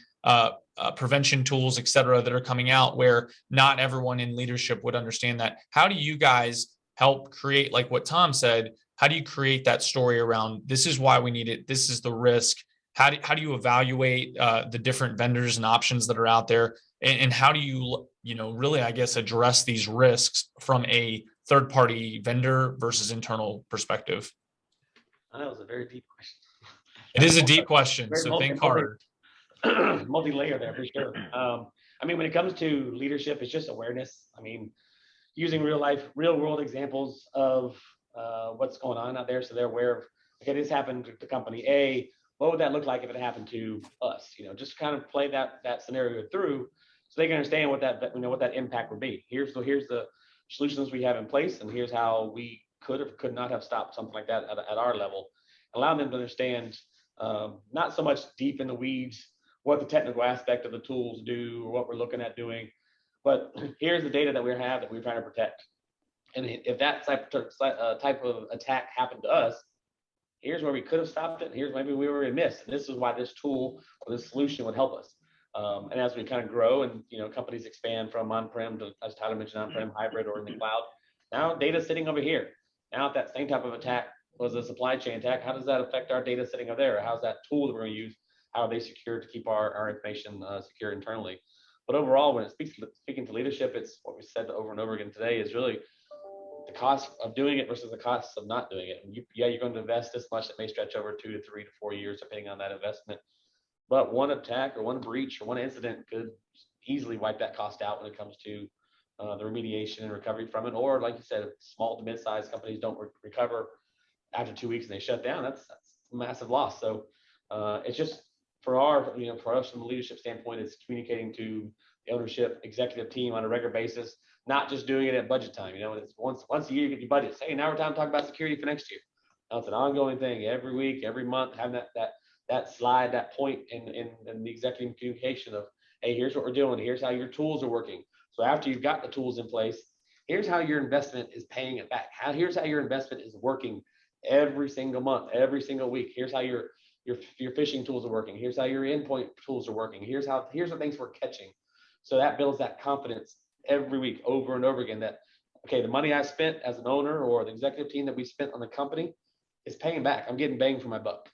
prevention tools, et cetera, that are coming out where not everyone in leadership would understand that. How do you guys help create, like what Tom said, how do you create that story around this is why we need it, this is the risk? How do you evaluate the different vendors and options that are out there? And how do you, really, I guess, address these risks from a third-party vendor versus internal perspective? I know it was a very deep question. It is a deep question, so think hard. Multi-layer there for sure. When it comes to leadership, it's just awareness. Using real world examples of what's going on out there, so they're aware of, okay, this happened to company A. What would that look like if it happened to us? Just kind of play that scenario through, so they can understand what that impact would be. Here's the solutions we have in place, and here's how we could not have stopped something like that at our level. Allow them to understand, not so much deep in the weeds, what the technical aspect of the tools do or what we're looking at doing, but here's the data that we have that we're trying to protect. And if that type of attack happened to us, here's where we could have stopped it. And here's maybe we were remiss. And this is why this tool or this solution would help us. And as we kind of grow and companies expand from on-prem to, as Tyler mentioned, on-prem, hybrid, or in the cloud, now data sitting over here. Now if that same type of attack was a supply chain attack, how does that affect our data sitting over there? How's that tool that we're going to use? How are they secure to keep our information secure internally? But overall, when it speaking to leadership, it's what we said over and over again today is really the cost of doing it versus the cost of not doing it. And you're going to invest this much. It may stretch over 2 to 3 to 4 years, depending on that investment. But one attack or one breach or one incident could easily wipe that cost out when it comes to the remediation and recovery from it. Or like you said, if small to mid-sized companies don't recover after 2 weeks and they shut down, that's a massive loss. So it's just for us from the leadership standpoint, it's communicating to the ownership executive team on a regular basis, not just doing it at budget time. It's once a year you get your budgets. Hey, now we're time to talk about security for next year. Now it's an ongoing thing every week, every month, having that slide, that point in the executive communication of, hey, here's what we're doing. Here's how your tools are working. So after you've got the tools in place, here's how your investment is paying it back. Here's how your investment is working every single month, every single week. Here's how your phishing tools are working. Here's how your endpoint tools are working. Here's the things we're catching. So that builds that confidence every week over and over again that, okay, the money I spent as an owner or the executive team that we spent on the company is paying back. I'm getting bang for my buck.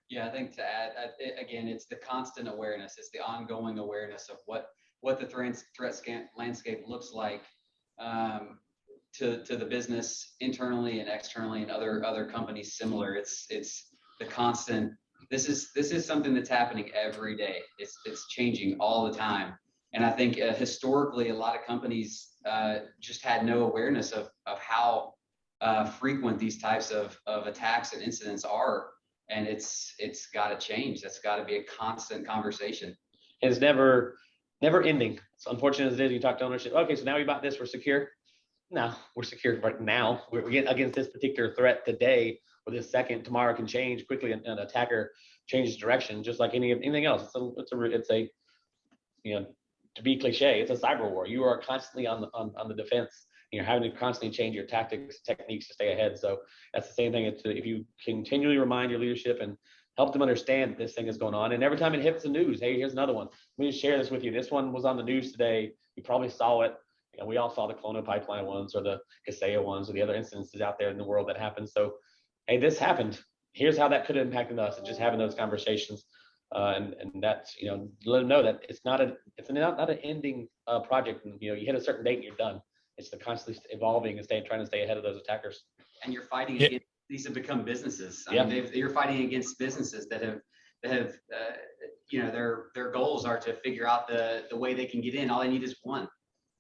Yeah, I think to add, again, it's the constant awareness. It's the ongoing awareness of what the threat landscape looks like to the business internally and externally, and other companies similar. It's the constant. This is something that's happening every day. It's changing all the time. And I think historically, a lot of companies just had no awareness of how frequent these types of attacks and incidents are. And it's got to change. That's got to be a constant conversation. It's never ending. It's unfortunate as it is. You talk to ownership. Okay, so now we bought this. We're secure. No, we're secure right now. We're getting against this particular threat today or this second. Tomorrow can change quickly. An attacker changes direction, just like anything else. It's a to be cliche, it's a cyber war. You are constantly on the defense. You're having to constantly change your tactics, techniques to stay ahead. So that's the same thing. If you continually remind your leadership and help them understand that this thing is going on, and every time it hits the news, hey, here's another one. Let me just share this with you. This one was on the news today. You probably saw it. We all saw the Colonial Pipeline ones or the Kaseya ones or the other instances out there in the world that happened. So, hey, this happened. Here's how that could have impacted us, and just having those conversations. And that's, let them know that it's not an ending project. And, you hit a certain date and you're done. It's the constantly evolving and trying to stay ahead of those attackers. And you're fighting against these have become businesses. I Yeah. mean, you're fighting against businesses that have you know, their goals are to figure out the way they can get in. All they need is one.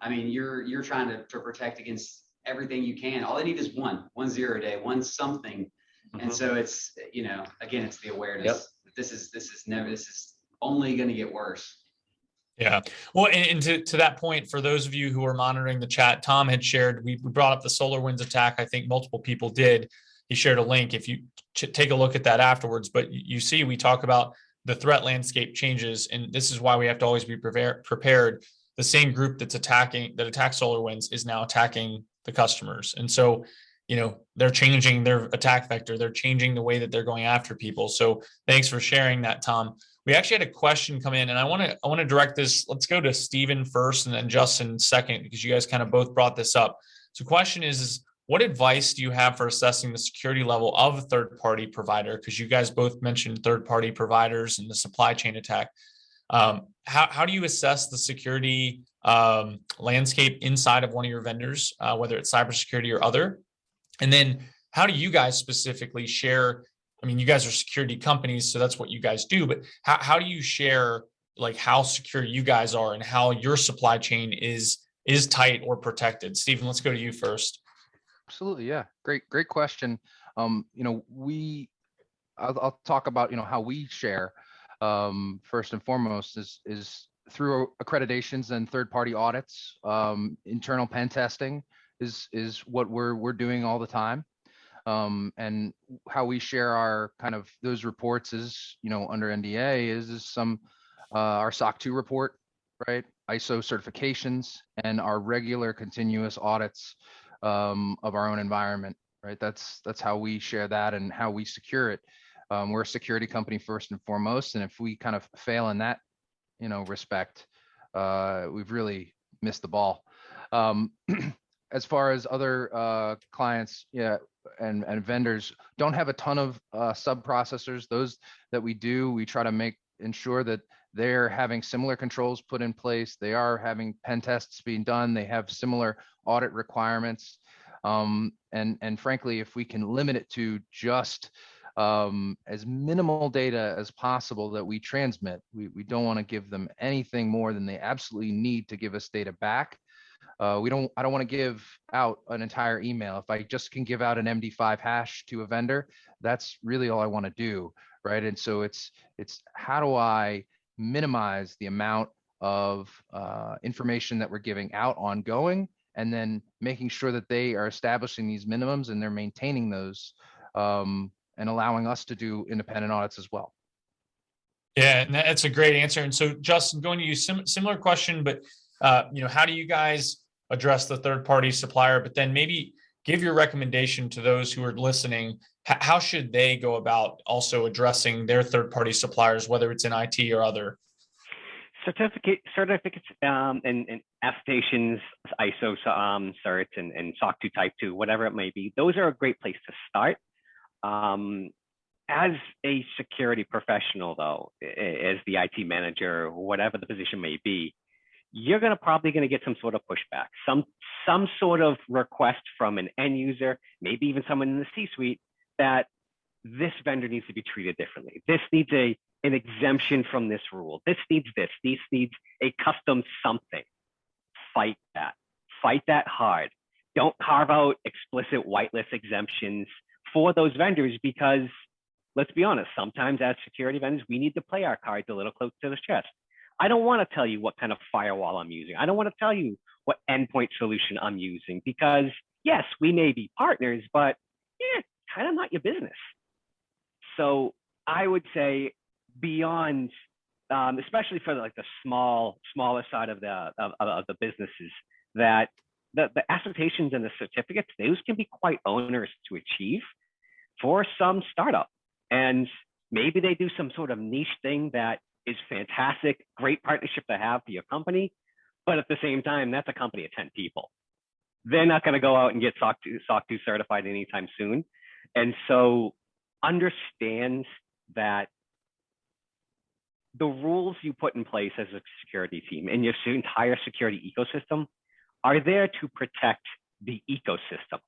I mean, you're trying to protect against everything you can. All they need is one 0 day, one something. And so it's, you know, again, it's the awareness. Yep. This is only going to get worse. Yeah. Well, and to that point, for those of you who are monitoring the chat, Tom had shared, we brought up the SolarWinds attack. I think multiple people did. He shared a link if you take a look at that afterwards. But you see, we talk about the threat landscape changes, and this is why we have to always be prepared. The same group that attacked SolarWinds is now attacking the customers. And so, you know, they're changing their attack vector. They're changing the way that they're going after people. So thanks for sharing that, Tom. We actually had a question come in, and I want to direct this. Let's go to Stephen first and then Justin second, because you guys kind of both brought this up. So the question is what advice do you have for assessing the security level of a third-party provider? Because you guys both mentioned third-party providers and the supply chain attack. How do you assess the security landscape inside of one of your vendors, whether it's cybersecurity or other? And then how do you guys specifically share? I mean, you guys are security companies, so that's what you guys do, but how do you share like how secure you guys are and how your supply chain is tight or protected? Stephen, let's go to you first. Absolutely. Yeah. Great question. You know, I'll talk about, you know, how we share first and foremost is through accreditations and third-party audits. Internal pen testing is what we're doing all the time. And how we share our kind of those reports is, you know, under NDA is some our SOC 2 report, right? ISO certifications and our regular continuous audits of our own environment, right? That's how we share that and how we secure it. We're a security company first and foremost, and if we kind of fail in that, you know, respect, we've really missed the ball. As far as other clients, yeah, and vendors don't have a ton of sub-processors. Those that we do, we try to ensure that they're having similar controls put in place. They are having pen tests being done. They have similar audit requirements. And frankly, if we can limit it to just as minimal data as possible that we transmit, we don't want to give them anything more than they absolutely need to give us data back. I don't want to give out an entire email. If I just can give out an MD5 hash to a vendor, that's really all I want to do, right? And so it's how do I minimize the amount of information that we're giving out ongoing, and then making sure that they are establishing these minimums and they're maintaining those, and allowing us to do independent audits as well. Yeah, and that's a great answer. And so, Justin, going to you, similar question, but you know, how do you guys address the third-party supplier? But then maybe give your recommendation to those who are listening. How should they go about also addressing their third-party suppliers, whether it's in IT or other? Certificates and attestations, ISO certs and SOC 2 Type 2, whatever it may be. Those are a great place to start. As a security professional, though, as the IT manager, whatever the position may be, you're probably going to get some sort of pushback, some sort of request from an end user, maybe even someone in the C-suite, that this vendor needs to be treated differently. This needs an exemption from this rule. This needs a custom something. Fight that hard. Don't carve out explicit whitelist exemptions for those vendors, because let's be honest, sometimes as security vendors, we need to play our cards a little close to the chest. I don't want to tell you what kind of firewall I'm using. I don't want to tell you what endpoint solution I'm using, because yes, we may be partners, but yeah, kind of not your business. So I would say beyond, especially for like the smaller side of the businesses, that the attestations and the certificates, those can be quite onerous to achieve for some startup. And maybe they do some sort of niche thing that is fantastic, great partnership to have for your company. But at the same time, that's a company of 10 people. They're not going to go out and get SOC 2 certified anytime soon. And so understand that the rules you put in place as a security team and your entire security ecosystem are there to protect the ecosystem.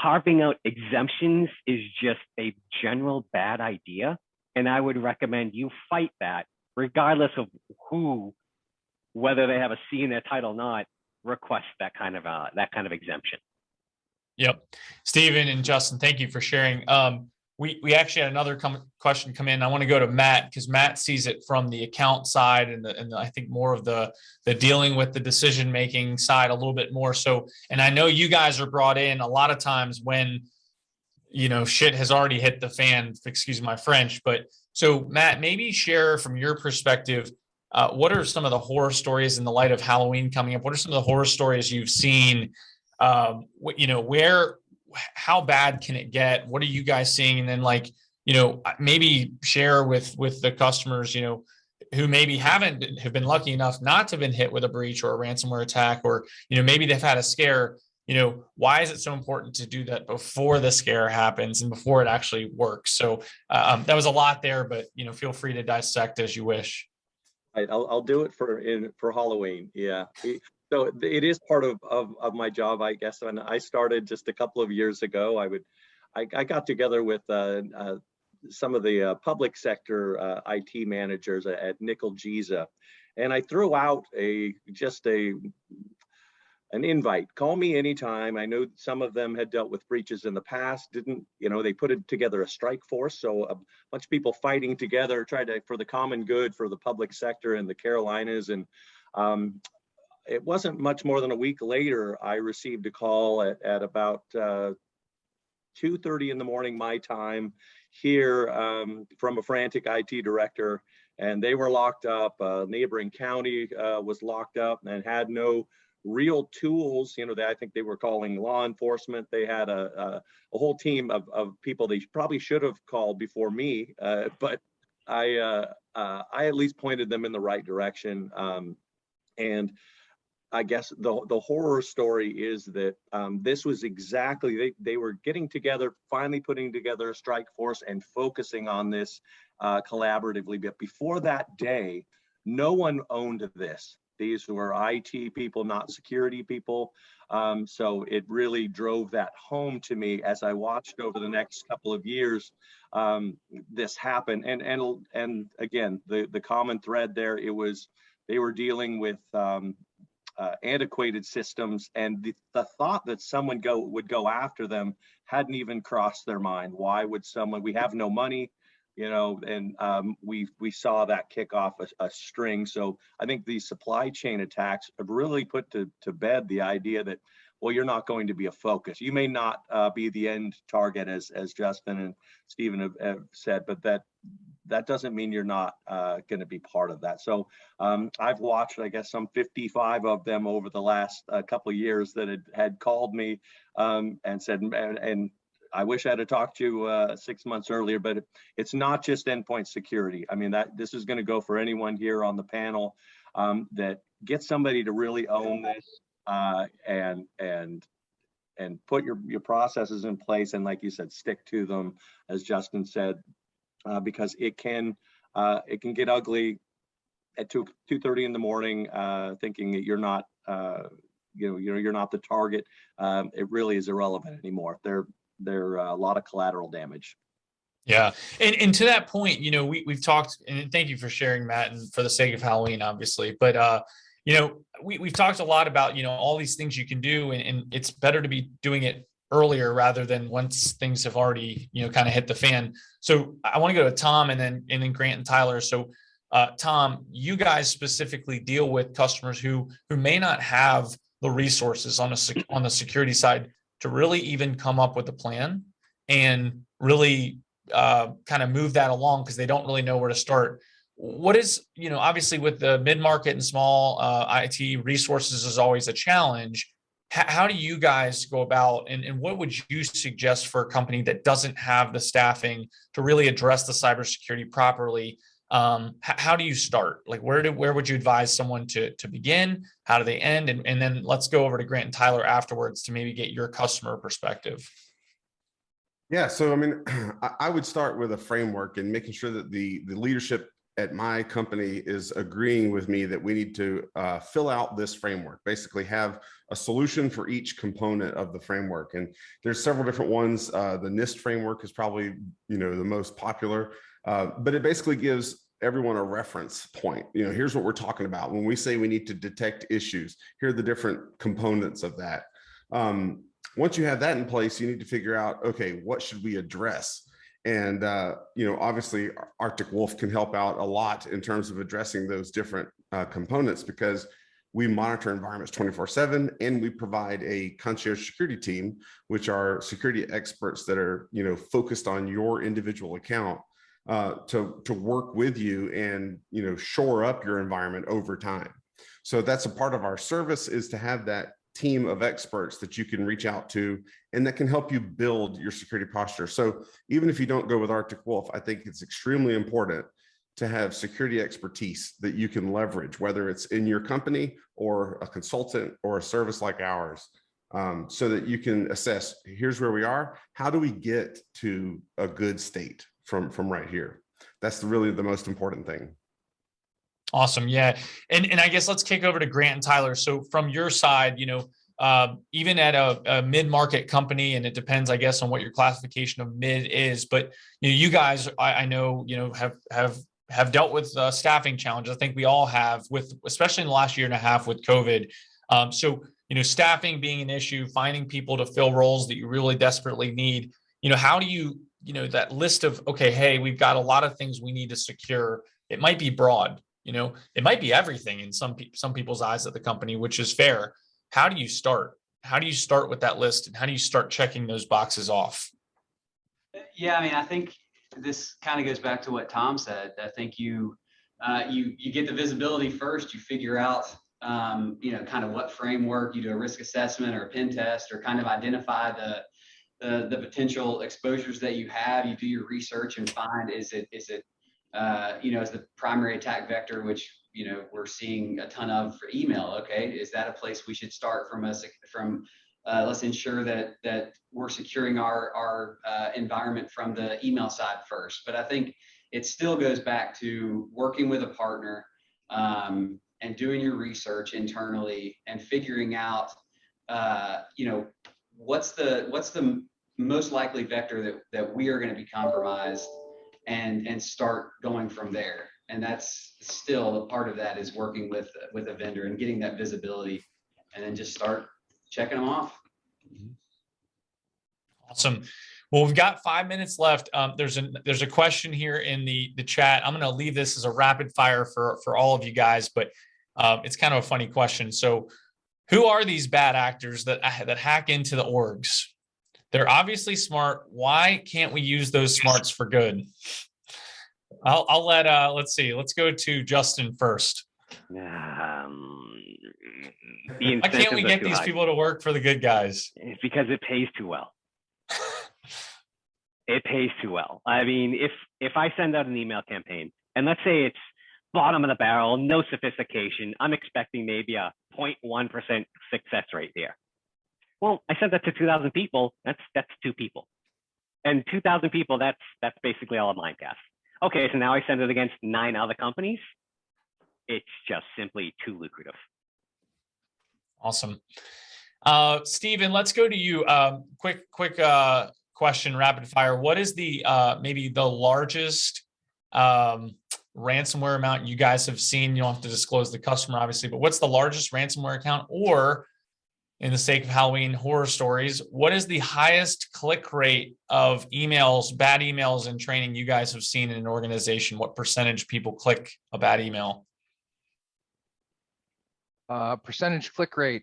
carving out exemptions is just a general bad idea. And I would recommend you fight that, regardless of who, whether they have a C in their title or not, request that kind of exemption. Yep. Stephen and Justin, thank you for sharing. We actually had another question come in. I want to go to Matt because Matt sees it from the account side and I think more of the dealing with the decision-making side a little bit more. So, and I know you guys are brought in a lot of times when, shit has already hit the fan, excuse my French, but so Matt, maybe share from your perspective, what are some of the horror stories in the light of Halloween coming up? What are some of the horror stories you've seen? How bad can it get? What are you guys seeing? And then maybe share with the customers, who maybe have been lucky enough not to have been hit with a breach or a ransomware attack, or, maybe they've had a scare, why is it so important to do that before the scare happens and before it actually works? So that was a lot there, but, feel free to dissect as you wish. Right, I'll do it for Halloween. Yeah. So it is part of my job, I guess. When I started just a couple of years ago, I got together with some of the public sector IT managers at Nickel Giza, and I threw out an invite. Call me anytime. I know some of them had dealt with breaches in the past. They put together a strike force, so a bunch of people fighting together, for the common good for the public sector in the Carolinas, and it wasn't much more than a week later, I received a call at about 2:30 in the morning, my time, here from a frantic IT director, and they were locked up. Neighboring county was locked up and had no real tools. I think they were calling law enforcement. They had a whole team of people they probably should have called before me, but I at least pointed them in the right direction. And I guess the horror story is that this was exactly, they were getting together, finally putting together a strike force and focusing on this collaboratively. But before that day, no one owned this. These were IT people, not security people. So it really drove that home to me as I watched over the next couple of years this happen. And again, the common thread there, they were dealing with antiquated systems, and the thought that someone would go after them hadn't even crossed their mind. Why would someone? We have no money, and we saw that kick off a string. So I think these supply chain attacks have really put to bed the idea that, well, you're not going to be a focus. You may not be the end target, as Justin and Stephen have said, but that doesn't mean you're not going to be part of that. So I've watched, I guess, some 55 of them over the last couple of years that had called me and said, and I wish I had talked to you 6 months earlier, but it's not just endpoint security. I mean, this is going to go for anyone here on the panel that get somebody to really own this and put your processes in place, and like you said, stick to them, as Justin said. Because it can get ugly at 2:30 in the morning, thinking that you're not you're not the target. It really is irrelevant anymore. They're a lot of collateral damage. Yeah, and to that point, we've talked, and thank you for sharing, Matt, and for the sake of Halloween, obviously, but we've talked a lot about all these things you can do, and it's better to be doing it earlier rather than once things have already kind of hit the fan. So I want to go to Tom and then Grant and Tyler. So Tom, you guys specifically deal with customers who may not have the resources on the security side to really even come up with a plan and really kind of move that along because they don't really know where to start. What is, obviously with the mid-market and small IT, resources is always a challenge. How do you guys go about, and what would you suggest for a company that doesn't have the staffing to really address the cybersecurity properly? How do you start? Like, where would you advise someone to begin? How do they end? And then let's go over to Grant and Tyler afterwards to maybe get your customer perspective. Yeah, so I mean, I would start with a framework and making sure that the leadership at my company is agreeing with me that we need to fill out this framework, basically have a solution for each component of the framework. And there's several different ones. The NIST framework is probably, the most popular, but it basically gives everyone a reference point. Here's what we're talking about. When we say we need to detect issues, here are the different components of that. Once you have that in place, you need to figure out, okay, what should we address? And, obviously Arctic Wolf can help out a lot in terms of addressing those different components, because we monitor environments 24/7, and we provide a concierge security team, which are security experts that are, focused on your individual account to work with you and, shore up your environment over time. So that's a part of our service, is to have that team of experts that you can reach out to and that can help you build your security posture. So even if you don't go with Arctic Wolf, I think it's extremely important to have security expertise that you can leverage, whether it's in your company or a consultant or a service like ours, so that you can assess, here's where we are. How do we get to a good state from right here? That's really the most important thing. Awesome. Yeah. And I guess let's kick over to Grant and Tyler. So from your side, even at a mid-market company, and it depends, I guess, on what your classification of mid is, but you guys, I know, have dealt with staffing challenges. I think we all have, with, especially in the last year and a half with COVID. So, staffing being an issue, finding people to fill roles that you really desperately need, how do you, that list of, okay, hey, we've got a lot of things we need to secure. It might be broad. It might be everything in some people's eyes at the company, which is fair. How do you start? How do you start with that list, and how do you start checking those boxes off? Yeah, I think this kind of goes back to what Tom said. I think you get the visibility first. You figure out, kind of what framework. You do a risk assessment or a pen test, or kind of identify the potential exposures that you have. You do your research and find, is it as the primary attack vector, which, we're seeing a ton of for email. Okay, is that a place we should start from? Let's ensure that we're securing our environment from the email side first. But I think it still goes back to working with a partner, and doing your research internally and figuring out, what's the most likely vector that we are going to be compromised, and start going from there. And that's still a part of that, is working with a vendor and getting that visibility, and then just start checking them off. Awesome. Well, we've got 5 minutes left. There's a question here in the chat. I'm going to leave this as a rapid fire for all of you guys, but it's kind of a funny question. So, who are these bad actors that hack into the orgs? They're obviously smart. Why can't we use those smarts for good? I'll let, let's see. Let's go to Justin first. The Why can't we get these people to work for the good guys? It's because it pays too well. It pays too well. If I send out an email campaign, and let's say it's bottom of the barrel, no sophistication, I'm expecting maybe a 0.1% success rate there. Well, I sent that to 2,000 people. That's 2 people, and 2,000 people. That's basically all of Mimecast. Okay, so now I send it against 9 other companies. It's just simply too lucrative. Awesome. Steven, let's go to you. Quick question, rapid fire. What is the maybe the largest ransomware amount you guys have seen? You don't have to disclose the customer, obviously, but what's the largest ransomware account? Or, in the sake of Halloween horror stories, what is the highest click rate of emails, bad emails and training you guys have seen in an organization? What percentage people click a bad email? Percentage click rate.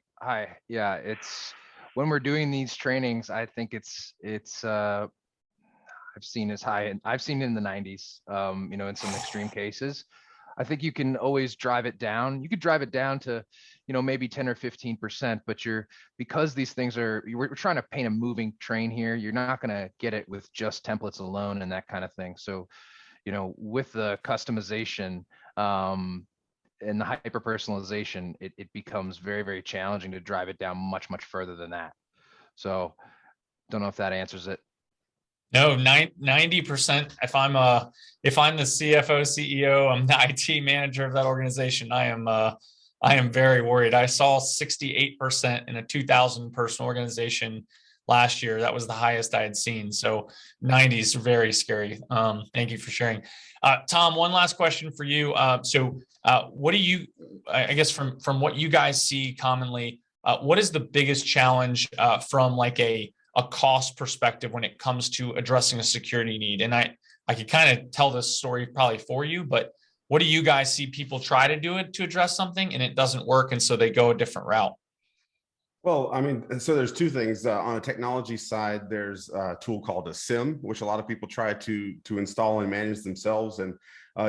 Yeah, it's when we're doing these trainings, I think it's I've seen as high, and I've seen in the 90s, in some extreme cases. I think you can always drive it down. You could drive it down to, maybe 10 or 15%, but because these things we're trying to paint a moving train here. You're not going to get it with just templates alone and that kind of thing. So, with the customization, and the hyper personalization, it becomes very, very challenging to drive it down much, much further than that. So don't know if that answers it. No, 90%. If I'm the CFO, CEO, I'm the IT manager of that organization. I am very worried. I saw 68% in a 2,000 person organization last year. That was the highest I had seen. So 90 is very scary. Thank you for sharing. Tom, one last question for you. What do you, I guess from what you guys see commonly, what is the biggest challenge from like a cost perspective when it comes to addressing a security need? And I could kind of tell this story probably for you, but what do you guys see people try to do it to address something and it doesn't work, and so they go a different route? Well, I mean, so there's two things. On a technology side, there's a tool called a SIM, which a lot of people try to install and manage themselves. And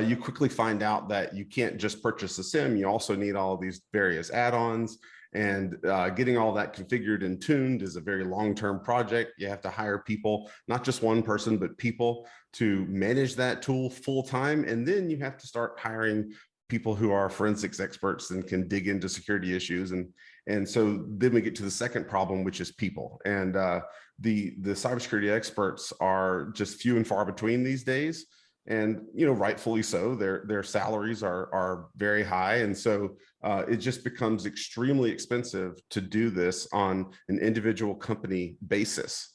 you quickly find out that you can't just purchase a SIM. You also need all of these various add-ons. And getting all that configured and tuned is a very long-term project. You have to hire people, not just one person, but people to manage that tool full-time. And then you have to start hiring people who are forensics experts and can dig into security issues. And so then we get to the second problem, which is people. And the cybersecurity experts are just few and far between these days. And, you know, rightfully so, their salaries are very high. And so it just becomes extremely expensive to do this on an individual company basis.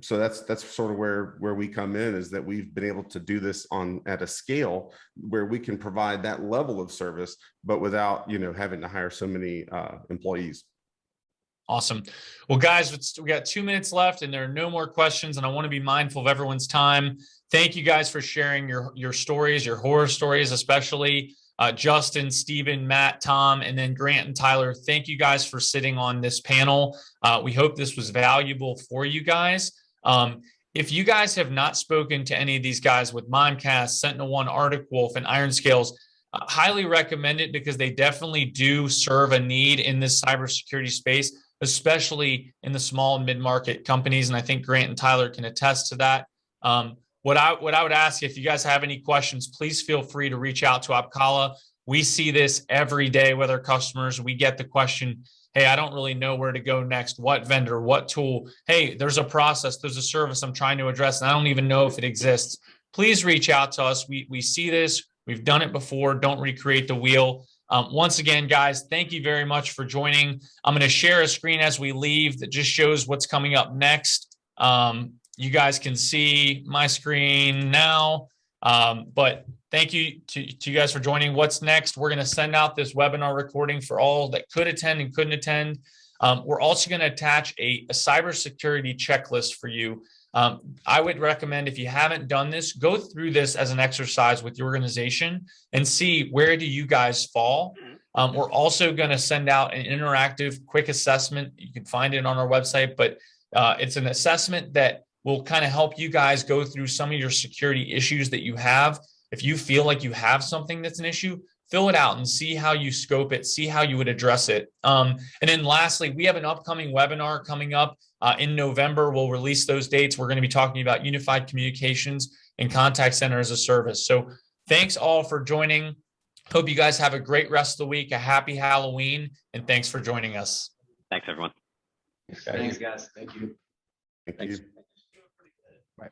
So that's sort of where we come in, is that we've been able to do this at a scale where we can provide that level of service, but without, you know, having to hire so many employees. Awesome. Well, guys, we got 2 minutes left and there are no more questions, and I want to be mindful of everyone's time. Thank you guys for sharing your stories, your horror stories, especially Justin, Stephen, Matt, Tom, and then Grant and Tyler. Thank you guys for sitting on this panel. We hope this was valuable for you guys. If you guys have not spoken to any of these guys with Mimecast, SentinelOne, Arctic Wolf, and IRONSCALES, highly recommend it, because they definitely do serve a need in this cybersecurity space, especially in the small and mid-market companies. And I think Grant and Tyler can attest to that. What I would ask, if you guys have any questions, please feel free to reach out to Apkala. We see this every day with our customers. We get the question, hey, I don't really know where to go next. What vendor, what tool? Hey, there's a process, there's a service I'm trying to address, and I don't even know if it exists. Please reach out to us. We see this. We've done it before. Don't recreate the wheel. Once again, guys, thank you very much for joining. I'm going to share a screen as we leave that just shows what's coming up next. You guys can see my screen now, but thank you to you guys for joining. What's next? We're going to send out this webinar recording for all that could attend and couldn't attend. We're also going to attach a cybersecurity checklist for you. I would recommend, if you haven't done this, go through this as an exercise with your organization and see, where do you guys fall. We're also going to send out an interactive quick assessment. You can find it on our website, but it's an assessment that will kind of help you guys go through some of your security issues that you have. If you feel like you have something that's an issue, fill it out and see how you scope it, see how you would address it. And then lastly, we have an upcoming webinar coming up in November. We'll release those dates. We're going to be talking about unified communications and contact center as a service. So thanks all for joining. Hope you guys have a great rest of the week, a happy Halloween, and thanks for joining us. Thanks, everyone. Thanks, guys. Thank you. Thank you. Right.